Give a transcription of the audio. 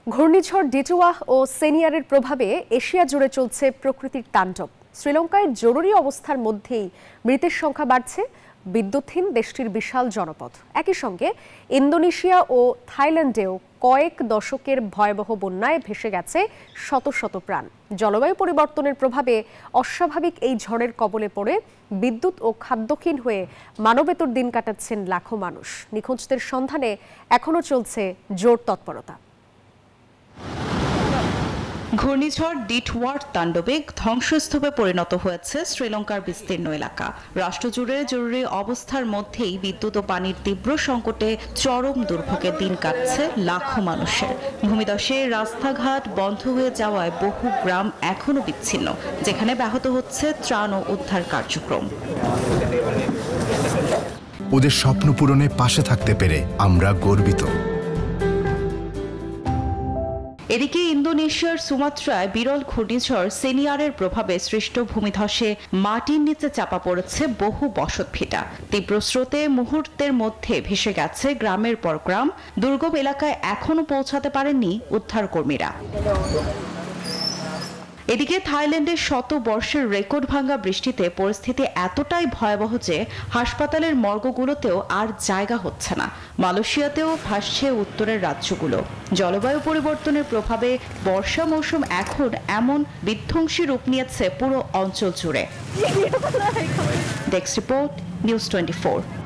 ঘূর্ণিঝড় ডিটুয়া ও সেনিয়ারের প্রভাবে এশিয়া জুড়ে চলছে প্রকৃতির তাণ্ডব। শ্রীলঙ্কায় জরুরি অবস্থার মধ্যেই মৃতের সংখ্যা বাড়ছে। বিদ্যুৎহীন দেশটির বিশাল জনপদ। একই সঙ্গে ইন্দোনেশিয়া ও থাইল্যান্ডেও কয়েক দশকের ভয়াবহ বন্যায় ভেসে গেছে শত শত প্রাণ। জলবায়ু পরিবর্তনের প্রভাবে অস্বাভাবিক এই ঝড়ের কবলে পড়ে বিদ্যুৎ ও খাদ্যহীন হয়ে মানবেতর দিন কাটাচ্ছেন লাখো মানুষ। নিখোঁজদের সন্ধানে এখনও চলছে জোর তৎপরতা। ঘূর্ণিঝড় ডিটওয়ার তাণ্ডবে ধ্বংসস্তূপে পরিণত হয়েছে শ্রীলঙ্কার বিস্তীর্ণ এলাকা। রাষ্ট্রজুড়ে জরুরি অবস্থার মধ্যেই বিদ্যুৎ ও পানির তীব্র সংকটে চরম দুর্ভোগের দিন কাটছে লাখো মানুষের। ভূমিধসে রাস্তাঘাট বন্ধ হয়ে যাওয়ায় বহু গ্রাম এখনো বিচ্ছিন্ন, যেখানে ব্যাহত হচ্ছে ত্রাণ ও উদ্ধার কার্যক্রম। ওদের স্বপ্ন পূরণে পাশে থাকতে পেরে আমরা গর্বিত। এদিকে ইন্দোনেশিয়ার সুমাত্রায় বিরল ঘূর্ণিঝড় সেনিয়ারের প্রভাবে সৃষ্ট ভূমিধসে মাটির নিচে চাপা পড়েছে বহু বসতভিটা। তীব্র স্রোতে মুহূর্তের মধ্যে ভেসে গেছে গ্রামের পর গ্রাম। দুর্গম এলাকায় এখনো পৌঁছাতে পারেননি উদ্ধারকর্মীরা। এদিকে থাইল্যান্ডের শত বর্ষের রেকর্ড ভাঙা বৃষ্টিতে পরিস্থিতি এতটাই ভয়াবহ যে হাসপাতালের মর্গগুলোতেও আর জায়গা হচ্ছে না। মালয়েশিয়াতেও ভাসছে উত্তরের রাজ্যগুলো। জলবায়ু পরিবর্তনের প্রভাবে বর্ষা মৌসুম এখন এমন বিধ্বংসী রূপ নিয়েছে পুরো অঞ্চল জুড়ে। Desk report, news 24।